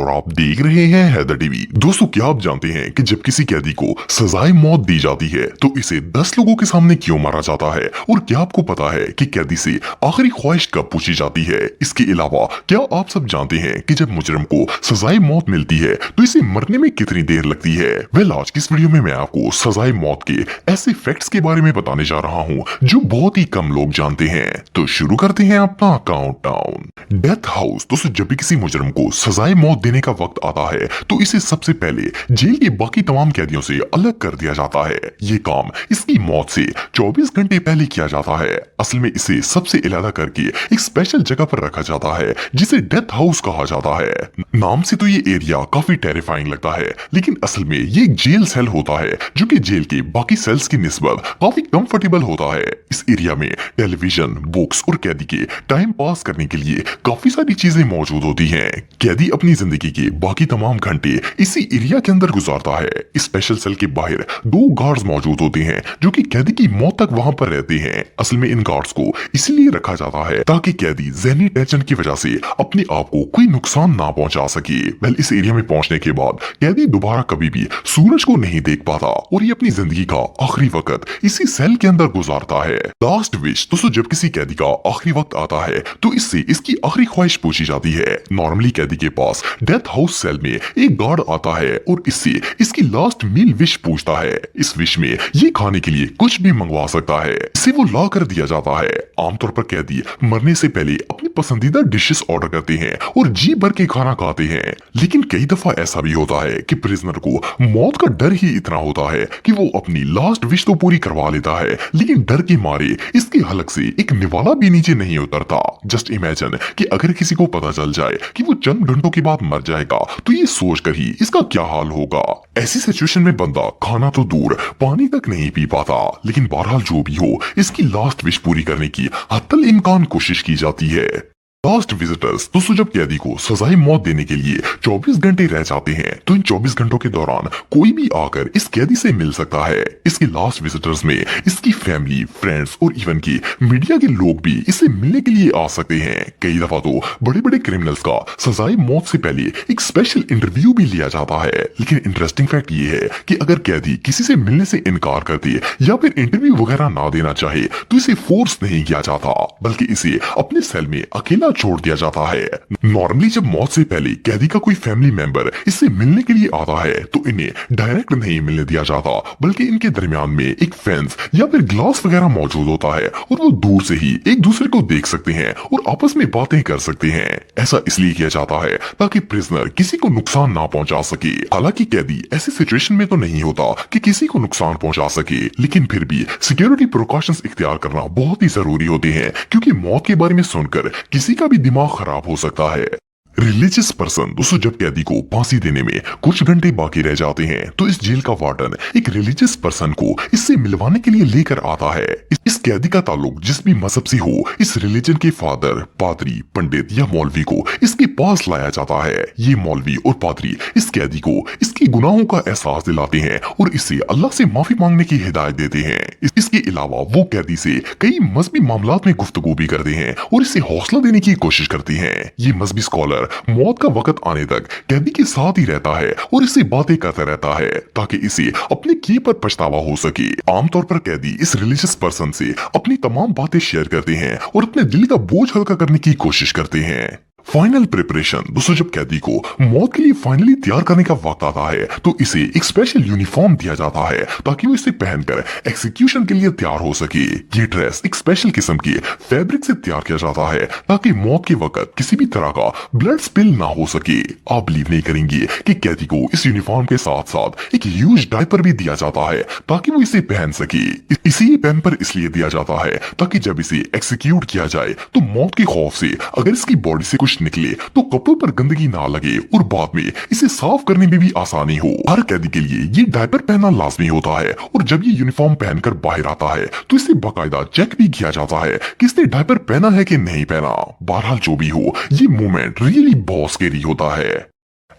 और आप देख रहे हैं हैदर टीवी। दोस्तों, क्या आप जानते हैं कि जब किसी कैदी को सजाए मौत दी जाती है तो इसे 10 लोगों के सामने क्यों मारा जाता है? और क्या आपको पता है कि कैदी से आखिरी ख्वाहिश कब पूछी जाती है? इसके अलावा क्या आप सब जानते हैं कि जब मुजरिम को सजाए मौत मिलती है तो इसे मरने में कितनी देर लगती है? वेल, आज की इस वीडियो में मैं आपको सजाए मौत के ऐसे फैक्ट्स के बारे में बताने जा रहा हूँ जो बहुत ही कम लोग जानते हैं। तो शुरू करते हैं अपना काउंटडाउन। Death house. दोस्तों, जब भी किसी मुजरिम को सजाए मौत देने का वक्त आता है तो इसे सबसे पहले जेल के बाकी तमाम कैदियों से अलग कर दिया जाता है। ये काम इसकी मौत से 24 घंटे पहले किया जाता है। असल में इसे सबसे अलग करके एक स्पेशल जगह पर रखा जाता है जिसे डेथ हाउस कहा जाता है। नाम से तो ये एरिया काफी टेरिफाइंग लगता है, लेकिन असल में ये एक जेल सेल होता है जो कि जेल के बाकी सेल्स की निस्बत काफी कंफर्टेबल होता है। इस एरिया में टेलीविजन, बुक्स और कैदी के टाइम पास करने के लिए काफी सारी चीजें मौजूद होती हैं। कैदी अपनी जिंदगी के बाकी तमाम घंटे इसी एरिया के अंदर गुजारता है। स्पेशल सेल के बाहर 2 गार्ड्स मौजूद होते हैं जो कि कैदी की मौत तक वहां पर रहते हैं। असल में इन गार्ड्स को इसलिए रखा जाता है ताकि कैदी ज़हनी टेंशन की वजह से अपने आप को कोई नुकसान ना पहुंचा सके। वेल, इस एरिया में पहुंचने के बाद कैदी दोबारा कभी भी सूरज को नहीं देख पाता और ये अपनी जिंदगी का आखिरी वक्त इसी सेल के अंदर गुजारता है। Last wish. दोस्तों, जब किसी कैदी का आखिरी वक्त आता है तो इससे इसकी आखिरी ख्वाहिश पूछी जाती है। नॉर्मली कैदी के पास डेथ हाउस सेल में एक गार्ड आता है और इससे इसकी लास्ट मील विश पूछता है। इस विश में ये खाने के लिए कुछ भी मंगवा सकता है, इसे वो ला कर दिया जाता है। आमतौर पर कैदी मरने से पहले अपनी पसंदीदा डिशेस ऑर्डर करते हैं और जी भर के खाना खाते हैं, लेकिन कई दफा ऐसा भी होता है कि प्रिजनर को मौत का डर ही इतना होता है कि वो अपनी लास्ट विश तो पूरी करवा लेता है, लेकिन डर के मारे इसके हलक से एक निवाला भी नीचे नहीं उतरता। जस्ट इमेजिन कि अगर किसी को पता चल जाए कि वो चंद घंटों के बाद मर जाएगा तो ये सोचकर ही इसका क्या हाल होगा। ऐसी सिचुएशन में बंदा खाना तो दूर पानी तक नहीं पी पाता, लेकिन बहरहाल जो भी हो, इसकी लास्ट विश पूरी करने की हत्तल इम्कान कोशिश की जाती है। Last visitors. दोस्तों, जब कैदी को सजाए मौत देने के लिए 24 घंटे रह जाते हैं तो इन 24 घंटों के दौरान कोई भी आकर इस कैदी से मिल सकता है। इसके लास्ट विजिटर्स में इसकी फैमिली, फ्रेंड्स और इवन की मीडिया के लोग भी इससे मिलने के लिए आ सकते हैं। कई दफा तो बड़े बड़े क्रिमिनल्स का सजाए मौत से पहले एक स्पेशल इंटरव्यू भी लिया जाता है। लेकिन इंटरेस्टिंग फैक्ट ये है कि अगर कैदी किसी से मिलने से इनकार कर दे या फिर इंटरव्यू वगैरह ना देना चाहे तो इसे फोर्स नहीं किया जाता, बल्कि इसे अपने सेल में अकेला छोड़ दिया जाता है। नॉर्मली जब मौत से पहले कैदी का कोई फैमिली मेंबर इससे मिलने के लिए आता है तो इन्हें डायरेक्ट नहीं मिलने दिया जाता, बल्कि इनके दरमियान में एक फेंस या फिर ग्लास वगैरह मौजूद होता है और वो दूर से ही एक दूसरे को देख सकते हैं और आपस में बातें कर सकते हैं। ऐसा इसलिए किया जाता है ताकि प्रिजनर किसी को नुकसान ना पहुंचा सके। हालांकि कैदी ऐसी सिचुएशन में तो नहीं होता कि किसी को नुकसान पहुंचा सके, लेकिन फिर भी सिक्योरिटी प्रिकॉशंस इख्तियार करना बहुत ही जरूरी होते हैं, क्योंकि मौत के बारे में सुनकर किसी का भी दिमाग खराब हो सकता है। Religious person. दोस्तों, जब कैदी को फांसी देने में कुछ घंटे बाकी रह जाते हैं तो इस जेल का वार्डन एक रिलीजियस पर्सन को इससे मिलवाने के लिए लेकर आता है। इस कैदी का ताल्लुक जिस भी मजहब से हो, इस रिलीजन के फादर, पादरी, पंडित या मौलवी को इसके पास लाया जाता है। ये मौलवी और पादरी इस कैदी को इसके गुनाहों का एहसास दिलाते हैं और इससे अल्लाह से माफी मांगने की हिदायत देते हैं। इसके अलावा वो कैदी से कई मजहबी मामलात में गुफ्तगू भी करते हैं और इसे हौसला देने की कोशिश करते हैं। ये मजहबी स्कॉलर मौत का वक्त आने तक कैदी के साथ ही रहता है और इससे बातें करता रहता है ताकि इसे अपने किए पर पछतावा हो सके। आमतौर पर कैदी इस रिलीजियस पर्सन से अपनी तमाम बातें शेयर करते हैं और अपने दिल का बोझ हल्का करने की कोशिश करते हैं। Final preparation. दोस्तों, जब कैदी को मौत के लिए फाइनली तैयार करने का वक्त आता है तो इसे एक स्पेशल यूनिफॉर्म दिया जाता है ताकि वो इसे पहनकर एग्जीक्यूशन के लिए तैयार हो सके। ये ड्रेस एक स्पेशल किस्म की फैब्रिक से तैयार किया जाता है ताकि मौत के वक्त किसी भी तरह का ब्लड स्पिल ना हो सके। आप बिलीव नहीं करेंगे कि कैदी को इस यूनिफॉर्म के साथ साथ एक ह्यूज डायपर भी दिया जाता है ताकि वो इसे पहन सके। इसी पैम्पर इसलिए दिया जाता है ताकि जब इसे एग्जीक्यूट किया जाए तो मौत के खौफ से अगर इसकी बॉडी से कुछ निकले तो कपड़ों पर गंदगी ना लगे और बाद में इसे साफ करने में भी आसानी हो। हर कैदी के लिए ये डायपर पहनना लाजमी होता है और जब ये यूनिफॉर्म पहनकर बाहर आता है तो इसे बाकायदा चेक भी किया जाता है कि इसने डायपर पहना है कि नहीं पहना। बहरहाल जो भी हो, ये मोमेंट रियली बहुत स्कैरी होता है।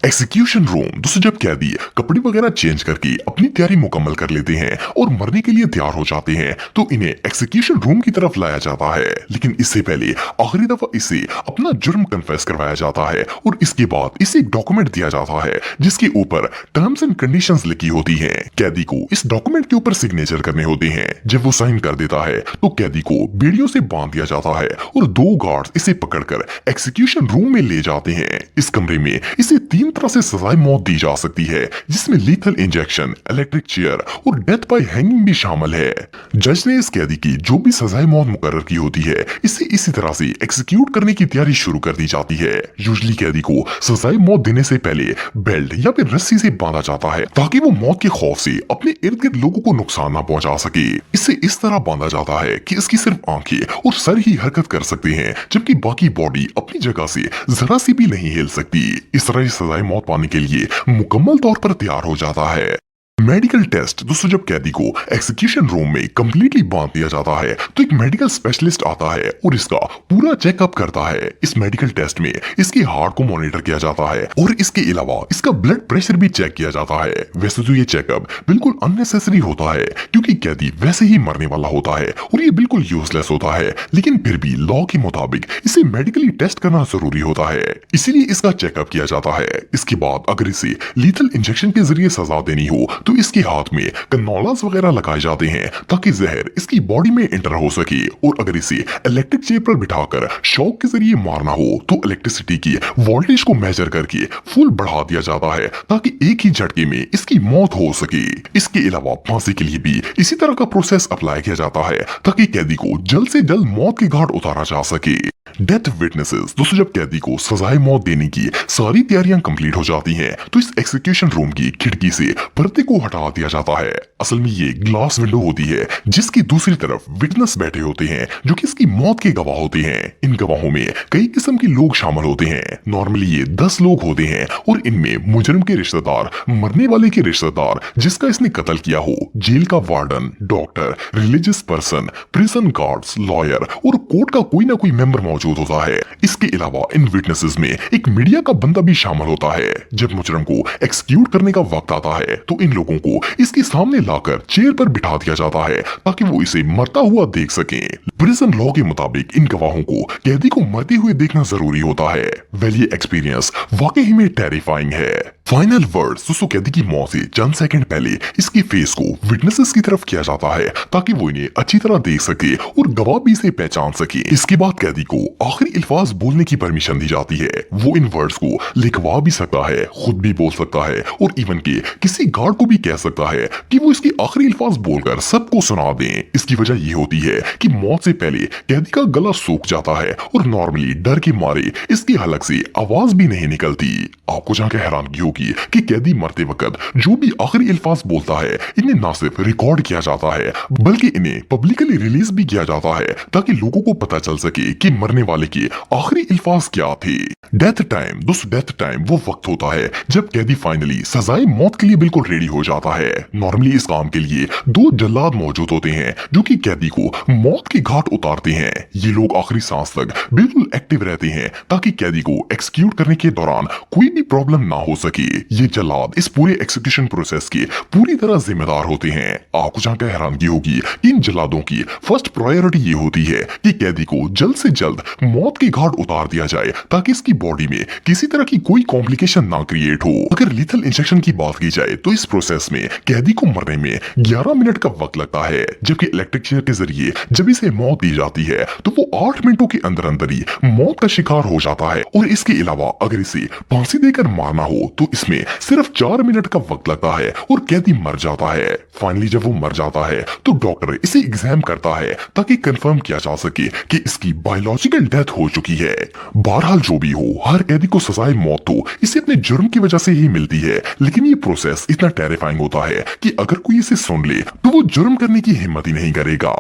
एग्जीक्यूशन रूम दोस्तों जब कैदी कपड़े वगैरह चेंज करके अपनी तैयारी मुकम्मल कर लेते हैं और मरने के लिए तैयार हो जाते हैं तो इन्हें एग्जीक्यूशन रूम की तरफ लाया जाता है। लेकिन इससे पहले आखिरी दफा इसे अपना जुर्म कन्फेस करवाया जाता है और इसके बाद इसे एक डॉक्यूमेंट दिया जाता है जिसके ऊपर टर्म्स एंड कंडीशंस लिखी होती हैं। कैदी को इस डॉक्यूमेंट के ऊपर सिग्नेचर करने होते हैं। जब वो साइन कर देता है तो कैदी को बेड़ियों से बांध दिया जाता है और 2 गार्ड्स इसे पकड़कर एग्जीक्यूशन रूम में ले जाते हैं। इस कमरे में इसे 3 तरह से सजाए मौत दी जा सकती है जिसमें लीथल इंजेक्शन, इलेक्ट्रिक चेयर और डेथ बाय हैंगिंग भी शामिल है। जज ने इस कैदी की जो भी सजाए मौत मुकर्रर की होती है इसे इसी तरह से एग्जीक्यूट करने की तैयारी शुरू कर दी जाती है। यूजुअली कैदी को सजाए मौत देने से पहले बेल्ट या फिर रस्सी से बांधा जाता है ताकि वो मौत के खौफ से अपने इर्द गिर्द लोगों को नुकसान न पहुंचा सके। इसे इस तरह बांधा जाता है कि इसकी सिर्फ आंखें और सर ही हरकत कर सकते हैं जबकि बाकी बॉडी अपनी जगह से जरा सी भी नहीं हिल सकती। इस तरह सजाए मौत पाने के लिए मुकम्मल तौर पर तैयार हो जाता है। मेडिकल टेस्ट दोस्तों जब कैदी को एग्जीक्यूशन रूम में कंप्लीटली बांध दिया जाता है तो एक मेडिकल स्पेशलिस्ट आता है और इसका पूरा चेकअप करता है। इस मेडिकल टेस्ट में इसके हार्ट को मॉनिटर किया जाता है और इसके अलावा इसका ब्लड प्रेशर भी चेक किया जाता है। वैसे तो ये चेकअप बिल्कुल अननेसेसरी होता है क्योंकि कैदी वैसे ही मरने वाला होता है और ये बिल्कुल यूजलेस होता है, लेकिन फिर भी लॉ के मुताबिक इसे मेडिकली टेस्ट करना जरूरी होता है, इसीलिए इसका चेकअप किया जाता है। इसके बाद अगर इसे लीथल इंजेक्शन के जरिए सजा देनी हो तो इसके हाथ में कनोलास वगैरह लगाए जाते हैं ताकि जहर इसकी बॉडी में एंटर हो सके। और अगर इसे इलेक्ट्रिक चेयर पर बिठाकर शॉक के जरिए मारना हो तो इलेक्ट्रिसिटी की वोल्टेज को मेजर करके फुल बढ़ा दिया जाता है ताकि एक ही झटके में इसकी मौत हो सके। इसके अलावा फांसी के लिए भी इसी तरह का प्रोसेस अप्लाई किया जाता है ताकि कैदी को जल्द से जल्द मौत के घाट उतारा जा सके। डेथ विटनेसेस दोस्तों जब कैदी को सजाए मौत देने की सारी तैयारियां कंप्लीट हो जाती हैं तो इस एग्जीक्यूशन रूम की खिड़की से पर्दे को हटा दिया जाता है। असल में ये ग्लास विंडो होती है जिसकी दूसरी तरफ विटनेस बैठे होते हैं जो कि इसकी मौत के गवाह होते हैं। इन गवाहों में कई किस्म के लोग शामिल होते हैं। नॉर्मली ये 10 लोग होते हैं और इनमें मुजरिम के रिश्तेदार, मरने वाले के रिश्तेदार जिसका इसने कत्ल किया हो, जेल का warden, doctor, religious person, prison guards, lawyer और कोर्ट का कोई ना कोई मेंबर मौजूद होता है। इसके अलावा इन विटनेसेस में एक मीडिया का बंदा भी शामिल होता है। जब मुजरिम को एक्सक्यूट करने का वक्त आता है तो इन लोगों को इसके सामने लाकर चेयर पर बिठा दिया जाता है ताकि वो इसे मरता हुआ देख सकें। प्रिजन लॉ के मुताबिक इन गवाहों को कैदी को मरते हुए देखना जरूरी होता है। वेल ये एक्सपीरियंस वाकई में टेरिफाइंग है। फाइनल वर्ड्स दोस्तों कैदी की मौत से चंद सेकंड पहले इसकी फेस को विटनेसेस की तरफ किया जाता है ताकि वो इन्हें अच्छी तरह देख सके और गवाह भी इसे पहचान सके। इसके बाद कैदी को आखिरी अल्फाज बोलने की परमिशन दी जाती है। वो इन वर्ड्स को लिखवा भी सकता है, खुद भी बोल सकता है और इवन के किसी गार्ड को भी कह सकता है कि वो इसके आखिरी अल्फाज बोलकर सबको सुना दें। इसकी वजह ये होती है कि मौत से पहले कैदी का गला सूख जाता है और नॉर्मली डर के मारे इसकी हलक से आवाज भी नहीं निकलती। आपको जानकर हैरानगी होगी कि कैदी मरते वक्त जो भी आखिरी अल्फाज बोलता है इन्हें ना सिर्फ रिकॉर्ड किया जाता है बल्कि इन्हें पब्लिकली रिलीज भी किया जाता है ताकि लोगों को पता चल सके कि मरने वाले के आखिरी अल्फाज क्या थे। डेथ टाइम दोस्तों डेथ टाइम वो वक्त होता है जब कैदी फाइनली सजाए मौत के लिए बिल्कुल रेडी हो जाता है। नॉर्मली इस काम के लिए 2 जल्लाद मौजूद होते हैं जो कि कैदी को मौत के घाट उतारते हैं। ये लोग आखिरी सांस तक बिल्कुल एक्टिव रहते हैं ताकि कैदी को एक्सक्यूट करने के दौरान कोई भी प्रॉब्लम ना हो सके। ये जल्लाद इस पूरे एक्सिक्यूशन प्रोसेस के पूरी तरह जिम्मेदार होते हैं। आपको जानकर हैरानगी होगी इन जल्लादों की फर्स्ट प्रायोरिटी ये होती है कि कैदी को जल्द से जल्द मौत के घाट उतार दिया जाए ताकि इसकी बॉडी में किसी तरह की कोई कॉम्प्लिकेशन ना क्रिएट हो। अगर लीथल इंजेक्शन की बात की जाए तो इस प्रोसेस में कैदी को मरने में 11 मिनट का वक्त लगता है जबकि इलेक्ट्रिक चेयर के जरिए जब इसे मौत दी जाती है तो वो 8 मिनटों के अंदर अंदर ही मौत का शिकार हो जाता है। और इसके अलावा अगर इसे फांसी देकर मारना हो तो इसमें सिर्फ 4 मिनट का वक्त लगता है और कैदी मर जाता है। फाइनली जब वो मर जाता है तो डॉक्टर इसे एग्जाम करता है ताकि कंफर्म किया जा सके कि इसकी बायोलॉजिकल डेथ हो चुकी है। बहरहाल जो भी हो हर कैदी को सजाए मौत तो इसे अपने जुर्म की वजह से ही मिलती है, लेकिन ये प्रोसेस इतना टेरिफाइंग होता है कि अगर कोई इसे सुन ले तो वो जुर्म करने की हिम्मत ही नहीं करेगा।